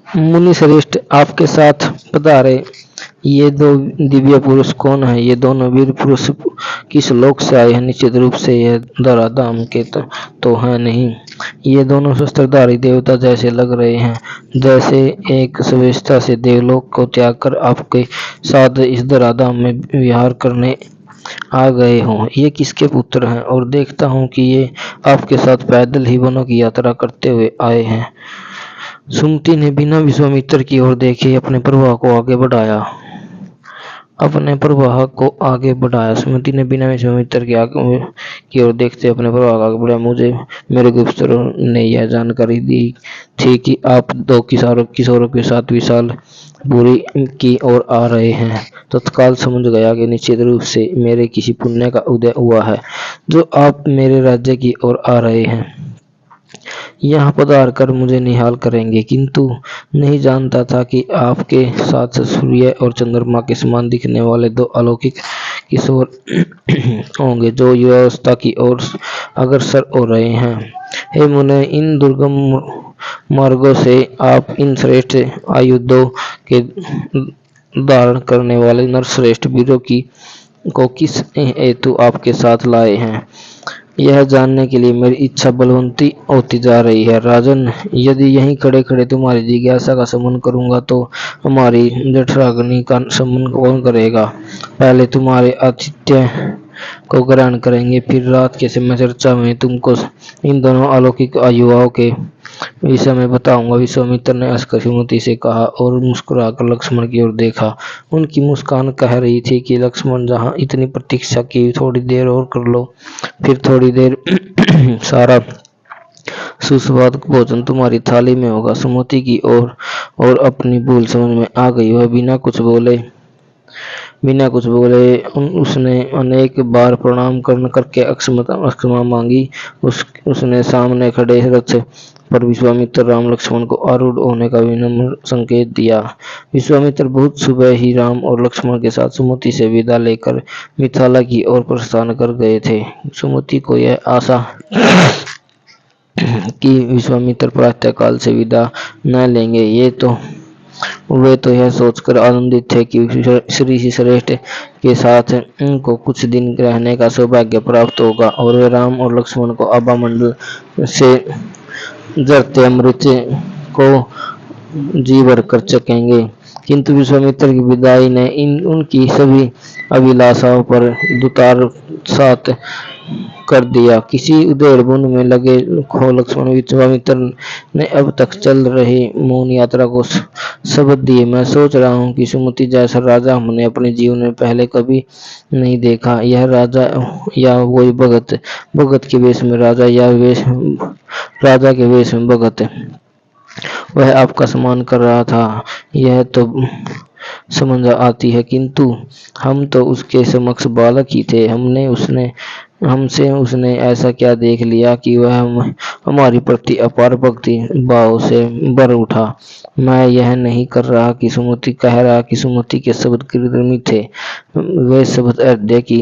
मुनि श्रेष्ठ, आपके साथ पधारे ये दो दिव्य पुरुष कौन है? ये दोनों वीर पुरुष किस लोक से आए हैं? निश्चित रूप से यह धराधाम के तो हैं नहीं। ये दोनों शस्त्रधारी देवता जैसे लग रहे हैं, जैसे एक स्वेच्छा से देवलोक को त्याग कर आपके साथ इस धराधाम में विहार करने आ गए हों। ये किसके पुत्र हैं? और देखता हूँ कि ये आपके साथ पैदल ही वनों की यात्रा करते हुए आए हैं। सुमति ने बिना विश्वामित्र की ओर देखे अपने प्रवाह को आगे बढ़ाया। सुमति ने बिना विश्वामित्र की ओर देखते अपने प्रवाह को आगे बढ़ाया। मुझे मेरे गुप्तचरों ने यह जानकारी दी थी कि आप दो किशोरों के साथ विशाल पुरी की ओर आ रहे हैं। तत्काल समझ गया कि निश्चित रूप से मेरे किसी पुण्य का उदय हुआ है, जो आप मेरे राज्य की ओर आ रहे हैं। यहाँ पधार कर मुझे निहाल करेंगे, किंतु नहीं जानता था कि आपके साथ सूर्य और चंद्रमा के समान दिखने वाले दो अलौकिक किशोर होंगे, जो युवावस्था की ओर अग्रसर हो रहे हैं। हे मुने, इन दुर्गम मार्गों से आप इन श्रेष्ठ आयुधों के धारण करने वाले नरश्रेष्ठ वीरों को किस हेतु आपके साथ लाए हैं, यह जानने के लिए मेरी इच्छा बलवंती होती जा रही है। राजन, यदि यहीं खड़े खड़े तुम्हारी जिज्ञासा का शमन करूंगा तो हमारी जठराग्नि का शमन कौन करेगा? पहले तुम्हारे आतिथ्य को ग्रहण करेंगे, फिर रात के समय चर्चा में तुमको इन दोनों अलौकिक युवाओं के विषय में बताऊंगा। विश्वामित्र ने हंसकर सुमति से कहा और मुस्कुराकर लक्ष्मण की ओर देखा। उनकी मुस्कान कह रही थी कि लक्ष्मण, जहाँ इतनी प्रतीक्षा की, थोड़ी देर और कर लो, फिर थोड़ी देर सारा सुस्वादु भोजन तुम्हारी थाली में होगा। सुमति की और अपनी भूल समझ में आ गई। वह बिना कुछ बोले उसने अनेक बार प्रणाम करके क्षमा मांगी। उसने सामने खड़े रथ पर विश्वामित्र, राम, लक्ष्मण को आरूढ़ होने का विनम्र संकेत दिया। विश्वामित्र बहुत सुबह ही राम और लक्ष्मण के साथ सुमति से विदा लेकर मिथिला की ओर प्रस्थान कर गए थे। सुमति को यह आशा कि विश्वामित्र प्रातःकाल से विदा न लेंगे, वे तो यह सोचकर आनंदित थे कि श्री श्रेष्ठ के साथ उनको कुछ दिन रहने का सौभाग्य प्राप्त होगा और वे राम और लक्ष्मण को आभा मंडल से जरते अमृत को जी भर कर चखेंगे। किंतु विश्वामित्र की विदाई ने उनकी सभी अभिलाषाओं पर दुतार सात कर दिया। किसी उधेड़ बुन में लगे खो लक्ष्मण विश्वामित्र ने अब तक चल रही मौन यात्रा को शब्द दिए। मैं सोच रहा हूँ कि सुमति जैसा राजा हमने अपने जीवन में पहले कभी नहीं देखा। यह राजा या वही भगत के वेश में राजा, या राजा के वेश में भगत। वह आपका सम्मान कर रहा था, यह तो समझ आती है, किंतु हम तो उसके समक्ष बालक ही थे। हमसे उसने ऐसा क्या देख लिया कि वह हमारी प्रति अपार भक्ति भाव से भर उठा। मैं यह नहीं कह रहा कि सुमति के शब्द कृत्रिम थे। वे शब्द हृदय की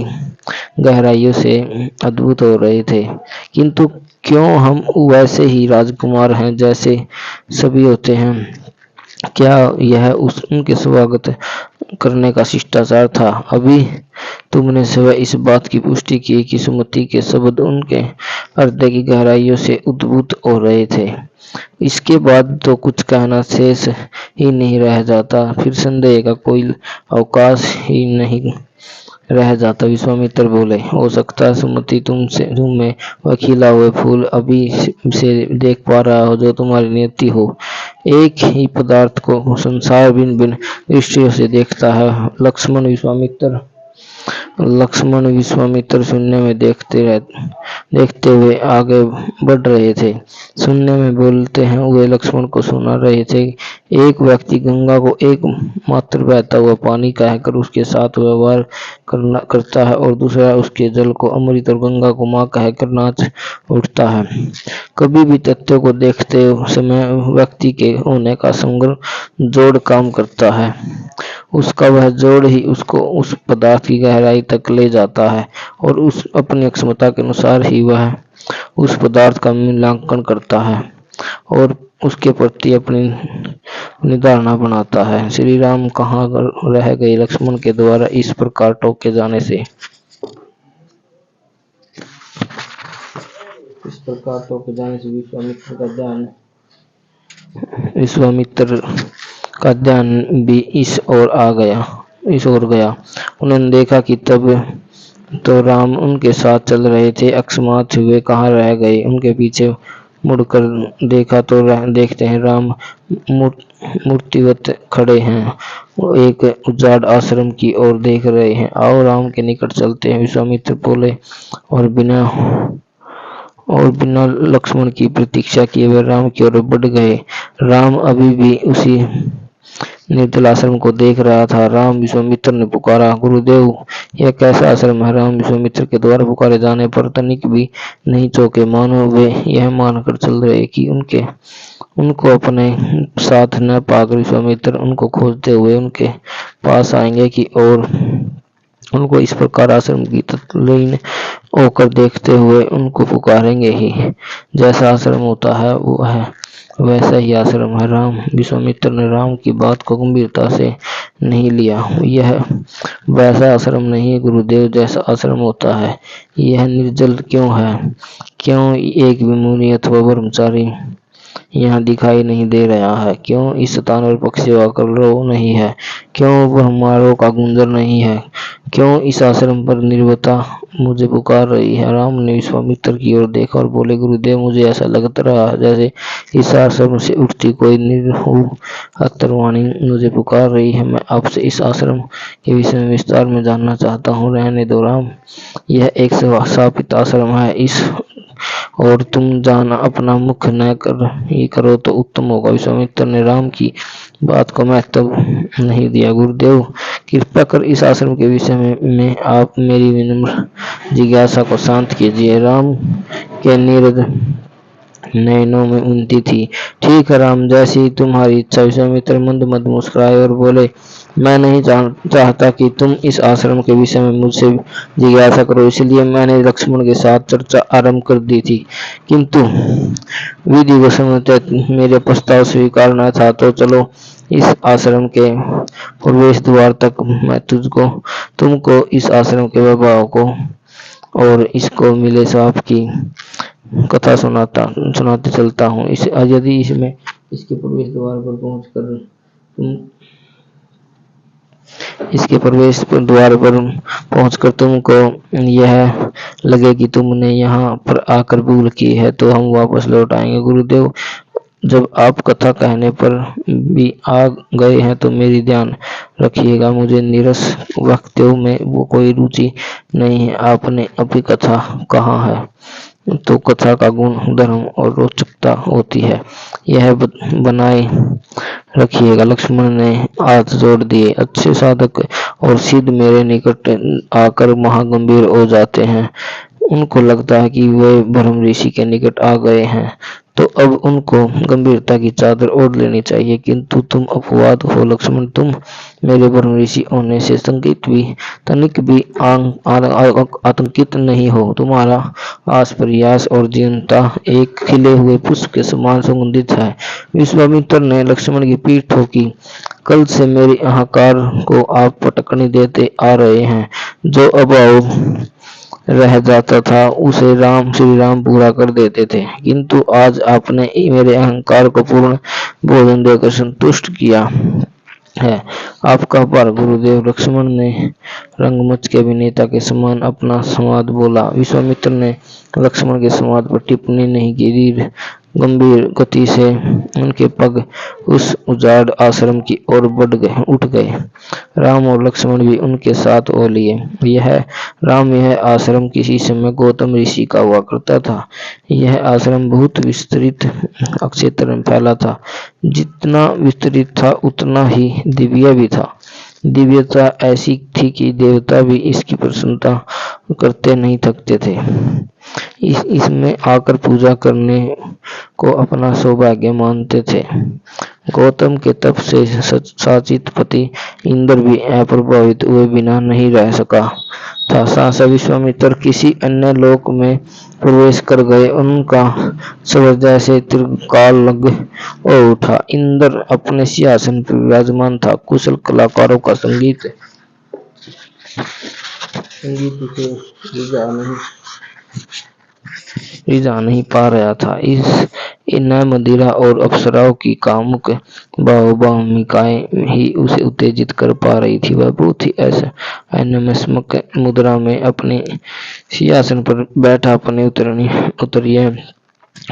गहराइयों से अद्भुत हो रहे थे। किंतु क्यों हम वैसे ही राजकुमार हैं जैसे सभी होते हैं? क्या यह उनके स्वागत करने का शिष्टाचार था? अभी तुमने स्वयं इस बात की पुष्टि की कि सुमति के शब्द उनके हृदय की गहराइयों से उद्भूत हो रहे थे। इसके बाद तो कुछ कहना शेष ही नहीं रह जाता, फिर संदेह का कोई अवकाश ही नहीं रह जाता। विश्वामित्र बोले, हो सकता है सुमति तुम में वह खिला हुए फूल अभी से देख पा रहा हो जो तुम्हारी नियति हो। एक ही पदार्थ को संसार भिन्न भिन्न दृष्टियों से देखता है। लक्ष्मण विश्वामित्र शून्य में देखते हुए आगे बढ़ रहे थे। शून्य में बोलते हैं वे लक्ष्मण को सुना रहे थे। एक व्यक्ति गंगा को एक मात्र बहता हुआ पानी कहकर उसके साथ व्यवहार करता है और दूसरा उसके जल को अमृत और गंगा को माँ कहकर नाच उठता है। कभी भी तथ्यों को देखते समय व्यक्ति के होने का समग्र जोड़ काम करता है। उसका वह जोड़ ही उसको उस पदार्थ की गहराई तक ले जाता है और उस अपनी क्षमता के अनुसार ही वह उस पदार्थ का मूल्यांकन करता है और उसके प्रति अपनी निर्धारणा बनाता है। श्री राम कहाँ रह गए लक्ष्मण के द्वारा इस प्रकार टोके जाने से। इस प्रकार टोके जाने से विश्वामित्र का ध्यान भी इस ओर गया। उन्होंने देखा कि तब तो राम उनके साथ चल रहे थे। अकस्मात हुए कहाँ रह गए। उनके पीछे मुड़कर देखा तो देखते हैं राम मूर्तिवत खड़े हैं। वो एक उजाड़ आश्रम की ओर देख रहे हैं। आओ राम के निकट चलते हैं, विश्वामित्र बोले और बिना लक्ष्मण की प्रतीक्षा किए वे राम की ओर बढ़ गए। राम अभी भी उसी निर्जल आश्रम को देख रहा था। राम, विश्वामित्र ने पुकारा, गुरुदेव यह कैसा आश्रम है। राम विश्वामित्र के द्वारा पुकारे जाने पर तनिक भी नहीं चौंके, मानो वे यह मानकर चल रहे कि उनको अपने साथ न पाकर विश्वामित्र उनको खोजते हुए उनके पास आएंगे कि और उनको इस प्रकार आश्रम की तत्लीन होकर देखते हुए उनको पुकारेंगे ही। जैसा आश्रम होता है वो है वैसा ही आश्रम है। राम विश्वामित्र ने राम की बात को गंभीरता से नहीं लिया। यह वैसा आश्रम नहीं है गुरुदेव जैसा आश्रम होता है। यह निर्जल क्यों है? क्यों एक भी मुनि अथवा ब्रह्मचारी यहाँ दिखाई नहीं दे रहा है? क्यों इस स्थान पर पक्षियों का कलरव नहीं है? क्यों ब्रह्मांडों का गुंजर नहीं है? क्यों इस आश्रम पर निर्भयता मुझे पुकार रही है? राम ने विश्वामित्र की ओर देखा और बोले, गुरुदेव मुझे ऐसा लगता रहा है जैसे इस आश्रम से उठती कोई निर्भय अतरवाणी मुझे पुकार रही है। मैं आपसे इस आश्रम के विषय में विस्तार में जानना चाहता हूँ। रहने दो राम, यह एक शापित आश्रम है। इस और तुम जाना अपना मुख न करो तो उत्तम होगा। विश्वामित्र ने राम की बात को महत्व नहीं दिया। गुरुदेव कृपया कर इस आश्रम के विषय में आप मेरी विनम्र जिज्ञासा को शांत कीजिए। राम के नीरद नयनों में उन्नति थी। ठीक है राम, जैसी तुम्हारी इच्छा। विश्वामित्र मंद मंद मुस्कुराए और बोले, मैं नहीं चाहता कि तुम इस आश्रम के विषय में मुझसे जिज्ञासा करो, इसलिए मैंने लक्ष्मण के साथ चर्चा आरंभ कर दी थी, किंतु विधि को समझते मेरे प्रस्ताव स्वीकार न था। तो चलो इस आश्रम के प्रवेश द्वार तक मैं तुमको इस आश्रम के वैभव को और इसको मिले साप की कथा सुनाते चलता हूँ। यदि इसके प्रवेश द्वार पर पहुंचकर तुमको यह लगे कि तुमने यहाँ पर आकर भूल की है तो हम वापस लौट आएंगे। गुरुदेव, जब आप कथा कहने पर भी आ गए हैं तो मेरी ध्यान रखिएगा, मुझे नीरस वक्तव्यों में वो कोई रुचि नहीं है। आपने अभी कथा कहा है तो कथा का गुण, धर्म और रोचकता होती है, यह बनाए रखिएगा। लक्ष्मण ने हाथ जोड़ दिए। अच्छे साधक और सिद्ध मेरे निकट आकर महागंभीर हो जाते हैं। उनको लगता है कि वे ब्रह्म ऋषि के निकट आ गए हैं तो अब उनको गंभीरता की चादर ओढ़ लेनी चाहिए, किंतु तुम अपवाद हो लक्ष्मण। तुम मेरे ब्रह्म ऋषि होने से तनिक भी आतंकित नहीं हो। तुम्हारा आस प्रयास और जीवनता एक खिले हुए पुष्प के समान सुगंधित है। विश्वामित्र ने लक्ष्मण की पीठ ठोकी। कल से मेरे अहंकार को आप पटकनी देते आ रहे हैं। जो अभाव रह जाता था उसे श्री राम पूरा कर देते थे, किंतु आज आपने मेरे अहंकार को पूर्ण भोजन देकर संतुष्ट किया है। आपका आभार गुरुदेव। लक्ष्मण ने रंगमंच के अभिनेता के समान अपना संवाद बोला। विश्वामित्र ने लक्ष्मण के संवाद पर टिप्पणी नहीं की। गंभीर गति से उनके पग उस उजाड़ आश्रम की ओर उठ गए। राम और लक्ष्मण भी उनके साथ हो लिए। यह आश्रम किसी समय गौतम ऋषि का हुआ करता था। यह आश्रम बहुत विस्तृत क्षेत्र में फैला था। जितना विस्तृत था उतना ही दिव्य भी था। दिव्यता ऐसी थी कि देवता भी इसकी प्रशंसा करते नहीं थकते थे। इसमें आकर पूजा करने को अपना सौभाग्य मानते थे। गौतम के तप से शासित पति इंद्र भी अप्रभावित हुए बिना नहीं रह सका। था। सहसा विश्वामित्र किसी अन्य लोक में प्रवेश कर गए। उनका शब्द जैसे त्रिकाल लग हो उठा। इंद्र अपने सिंहासन पर विराजमान था। कुशल कलाकारों का संगीत उसे रिझा नहीं पा रहा था। इन मदिरा और अप्सराओं की कामुक भावभूमिकाएं ही उसे उत्तेजित कर पा रही थी। वह बहुत ही ऐसा अन्यमस्मक मुद्रा में अपने सिंहासन पर बैठा अपने उत्तरीय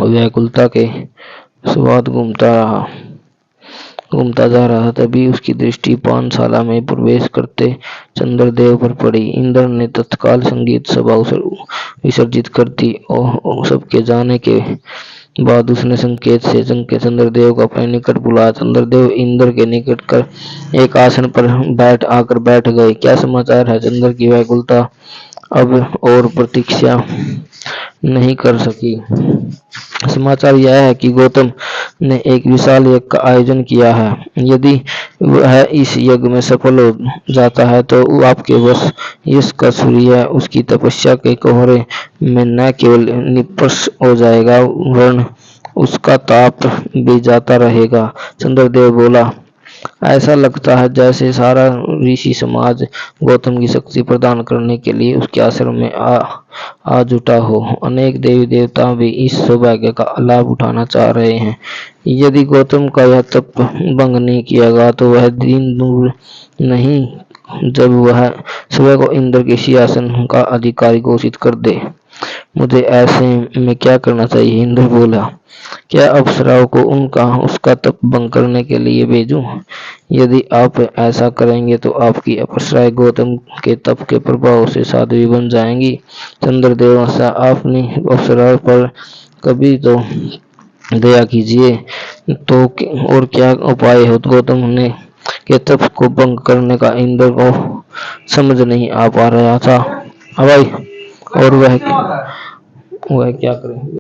व्याकुलता के स्वाद घूमता जा रहा। तभी उसकी दृष्टि पानशाला में प्रवेश करते चंद्रदेव पर पड़ी। इंद्र ने तत्काल संगीत सभा विसर्जित कर दी और सबके जाने के बाद उसने संकेत से चंद्रदेव को अपने निकट बुलाया। चंद्रदेव इंद्र के निकट कर एक आसन पर आकर बैठ गए। क्या समाचार है? चंद्र की व्याकुलता अब और प्रतीक्षा नहीं कर सकी। समाचार यह है कि गौतम ने एक विशाल यज्ञ का आयोजन किया है। यदि वह इस यज्ञ में सफल हो जाता है तो आपके वश यश का सूर्य उसकी तपस्या के कोहरे में न केवल निष्प्रभ हो जाएगा वरन उसका ताप भी जाता रहेगा। चंद्रदेव बोला, ऐसा लगता है जैसे सारा ऋषि समाज गौतम की शक्ति प्रदान करने के लिए उसके आश्रम में आ जुटा हो। अनेक देवी देवता भी इस सौभाग्य का लाभ उठाना चाह रहे हैं। यदि गौतम का यह तप भंग नहीं किया गया तो वह दिन दूर नहीं जब वह स्वयं को इंद्र के सिंहासन का अधिकारी घोषित कर दे। मुझे ऐसे में क्या करना चाहिए? इंद्र बोला, क्या अप्सराओं को उसका तप भंग करने के लिए भेजूं? यदि आप ऐसा करेंगे तो आपकी अप्सराएं गौतम के तप के प्रभाव से साध्वी बन जाएंगी। चंद्रदेव हंसा, आपने अप्सराओं पर कभी तो दया कीजिए तो और क्या उपाय हो? गौतम ने के तप को भंग करने का इंद्र को समझ नहीं आ पा रहा था। भाई और वह क्या करे।